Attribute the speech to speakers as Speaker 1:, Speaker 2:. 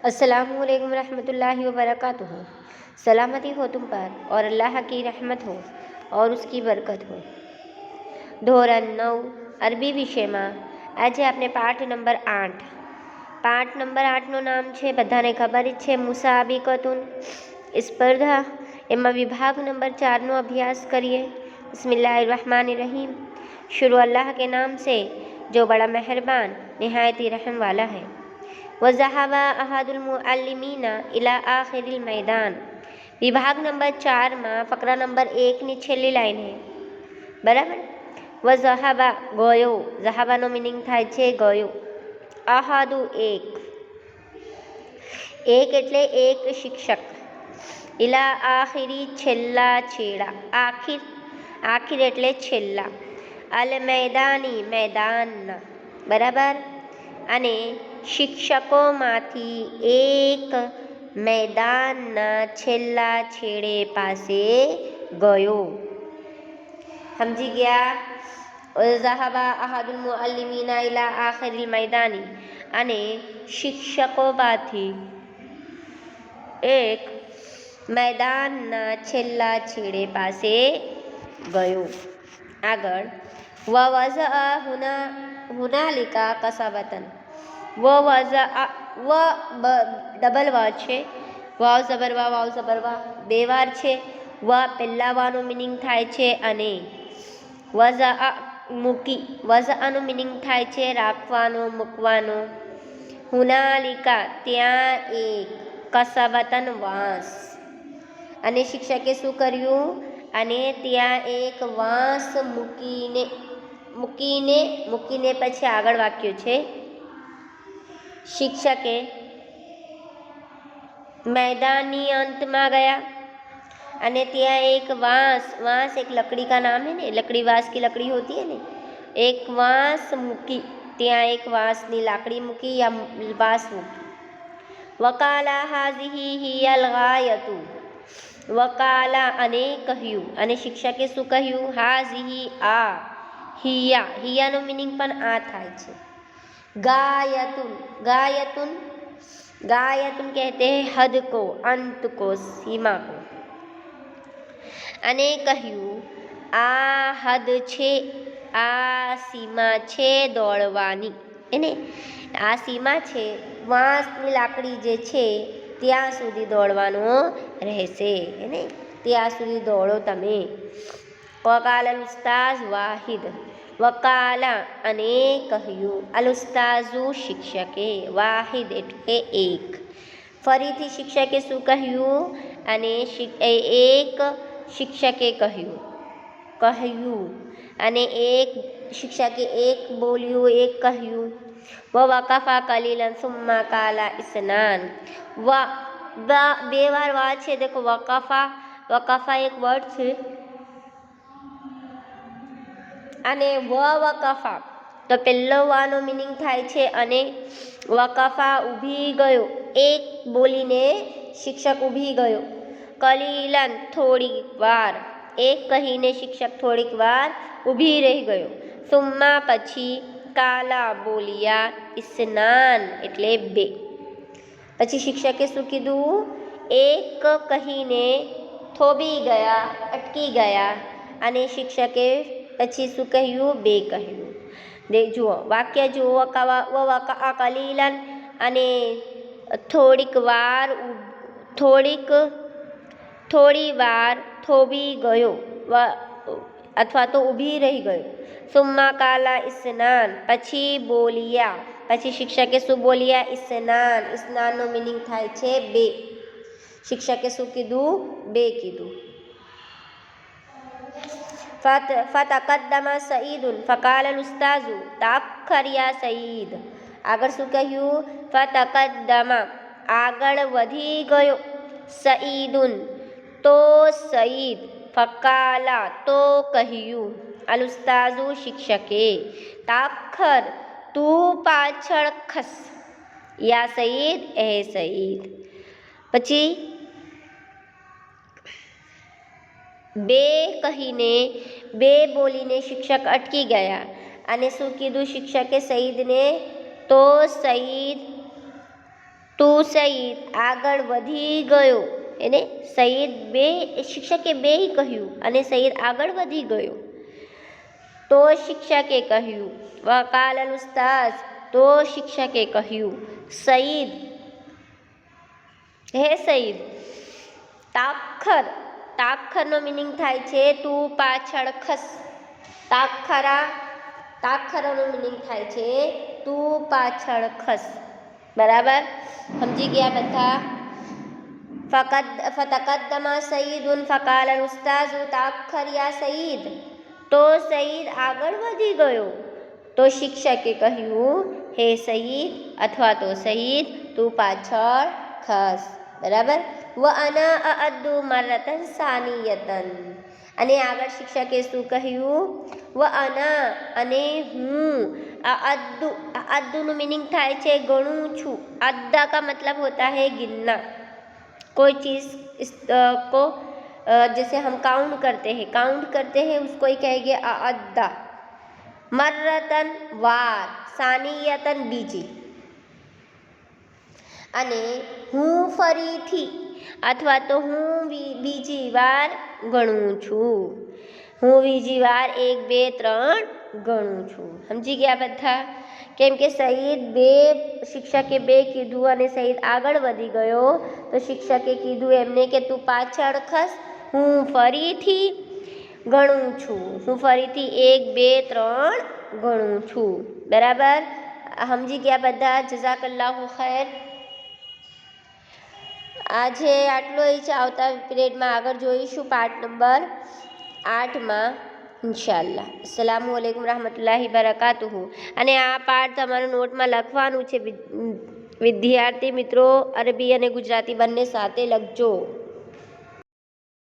Speaker 1: अस्सलामुअलैकुम रहमतुल्लाहि व बरकातुहू। सलामती हो तुम पर और अल्लाह की रहमत हो और उसकी बरकत हो। ધોરણ 9 અરબી વિષયમાં આજે આપણે પાઠ નંબર 8 પાઠ નંબર 8નું નામ છે, બધાને ખબર જ છે, મુસાબિકતુન સ્પર્ધા। એમાં વિભાગ નંબર 4નો અભ્યાસ કરીએ। बिस्मिल्लाहिर्रहमानिर्रहीम। शुरू अल्लाह के नाम से जो बड़ा मेहरबान निहायत ही रहम वाला है। वज़हबा अहदुल मुअल्लिमीना इला आखिरिल मैदान। विभाग नंबर 4 में फकरा नंबर 1 ની છેલ્લી લાઈન है, बराबर। वज़हबा गयो, ज़हबाનો मीनिंग થાય છે ગયો। અહદુ એક, એક એટલે એક શિક્ષક। ઇલા આખિરી છેલ્લા છેડા, આખિર આખિર એટલે છેલ્લા। અલ मैदानी मैदानના, બરાબર। અને શિક્ષકોમાંથી એક मैदानના છેલ્લા છેડે પાસે ગયો। સમજી ગયા? ज़हबा अहदुल मुअल्लिमीना इला आखिरिल मैदानी, અને શિક્ષકોમાંથી એક मैदानના છેલ્લા છેડે પાસે ગયો। આગળ वज़अ हुनालिका कसबतन। वज़अ व ડબલ વ છે, વાવ ઝબર વા બે વાર છે। વ પહેલા વાનો મીનિંગ થાય છે અને વઝઅ મૂકી, વઝઅનો મીનિંગ થાય છે રાખવાનો, મૂકવાનો। હુનાલિકા ત્યાં એક, કસબતન વાંસ, અને શિક્ષકે શું કર્યું? અને ત્યાં એક વાંસ મૂકીને પછી આગળ વાક્ય છે, શિક્ષકે मैदानी अंत में गया અને ત્યાં એક वांस एक लकड़ी का नाम है ने, लकड़ी वांस की लकड़ी होती है ने, एक वांस मूकी, ત્યાં એક વાંસની લાકડી મૂકી या वांस મૂકી। वकाला हाज़िही हियल गायतु। वकाला અને કહ્યું, અને શિક્ષકે શું કહ્યું? હાઝિહી આ, હિયા, હિયાનો મીનિંગ પણ આ થાય છે। गायतुन, गायतुन गायतुन कहते हैं हद को, अंत को, सीमा को। અને કહ્યું આ હદ છે, આ સીમા છે દોડવાની, એને આ સીમા છે, વાંસની લાકડી જે છે ત્યાં સુધી દોડવાનો રહેશે, એને ત્યાં સુધી દોડો તમે। વકાલ અલ ઉસ્તાઝ વાહિદ। વકાલા અને કહ્યું, અલ ઉસ્તાઝુ શિક્ષકે, વાહિદ એટલે એક। ફરીથી શિક્ષકે શું કહ્યું? અને એક શિક્ષકે કહ્યું અને એક શિક્ષકે એક બોલ્યું, એક કહ્યું। વકાફા કલીલન સુમ્મા કાલા ઇસ્નાન। બે વાર વા છે, દેખો વકાફા, વકાફા એક વર્ડ છે, અને વકાફા તો પહેલો વાનો મીનિંગ થાય છે, અને વકાફા ઊભી ગયો, એક બોલીને શિક્ષક ઊભી ગયો। કલીલન થોડી વાર, એક કહીને શિક્ષક થોડીક વાર ઊભી રહી ગયો। સુમ્મા પછી, કાલા બોલ્યા, ઇસ્નાન એટલે બે। પછી શિક્ષકે શું કીધું? એક કહીને થોભી ગયા, અટકી ગયા, અને શિક્ષકે પછી શું કહ્યું? બે કહ્યું। જુઓ વાક્ય જુઓ, વકા કલીલન અને થોડીક વાર, થોડી વાર થોભી ગયો અથવા તો ઊભી રહી ગયો। સુમ્મા કાલા ઇસ્નાન પછી બોલ્યા, પછી શિક્ષકે શું બોલ્યા? ઇસ્નાન, ઇસ્નાનનો મીનિંગ થાય છે બે। શિક્ષકે શું કીધું? બે કીધું। ફતકદ્દમ સઈદુન ફકાલ અલ ઉસ્તાઝુ તાખર યા સઈદ। આગળ શું કહ્યું? ફતકદ્દમ આગળ વધી ગયો, સઈદુન તો સઈદ, ફકાલા તો કહ્યું, અલ ઉસ્તાઝુ શિક્ષકે, તાખર તું પાછળ ખસ, યા સઈદ એ સઈદ। પછી બે કહીને, બે બોલીને શિક્ષક અટકી ગયા, અને શું કીધું શિક્ષકે સઈદને? તો સઈદ તો સઈદ આગળ વધી ગયો. એને સઈદ બે શિક્ષકે બે કહ્યું અને સઈદ આગળ વધી ગયો. તો શિક્ષકે કહ્યું વકાલ અલ ઉસ્તાઝ, તો શિક્ષકે કહ્યું સઈદ હે સઈદ તાખર, તાખરનો મિનિંગ થાય છે તું પાછળ ખસ. તાખરનો મિનિંગ થાય છે તું પાછળ ખસ. બરાબર સમજી ગયા બધા? ફતકદ્દમા સઈદુન ફકાલ અલ ઉસ્તાઝુ તાખર યા સઈદ, તો સઈદ આગળ વધી ગયો. તો શિક્ષકે કહ્યું હે સઈદ અથવા તો સઈદ તું પાછળ ખસ. બરાબર. વ અના અઅદ્દુ મરતન સાનિયતન, અને આગળ શિક્ષકે શું કહ્યું? વ અના અને હું, અદ્દુનું मीनिंग થાય છે ગણું છું. अद्दा का मतलब होता है गिनना. कोई चीज़ को जैसे हम काउंट करते हैं उसको ही कहेंगे अद्दा. मर्रतन वार, सानियतन बीजी. અને હું ફરીથી અથવા તો હું બીજી વાર ગણું છું. હું બીજી વાર 1 2 3 ગણું છું. સમજી ગયા બધા? કેમ કે સઈદ શિક્ષકે બે કીધું અને સઈદ આગળ વધી ગયો, તો શિક્ષકે કીધું એમને કે તું પાછળ ખસ, હું ફરીથી ગણું છું. હું ફરીથી 1 2 3 ગણું છું. બરાબર સમજી ગયા બધા? જઝાકલ્લાહુ ખૈર. આજે આટલો જ. આવતા પીરિયડમાં આગળ જોઈશું પાર્ટ નંબર 8માં ઇન્શાઅલ્લાહ. અસ્સલામુ અલૈકુમ રહમતુલ્લાહિ બરકાતુહુ. અને આ પાર્ટ તમારે નોટમાં લખવાનું છે વિદ્યાર્થી મિત્રો. અરબી અને ગુજરાતી બંને સાથે લખજો.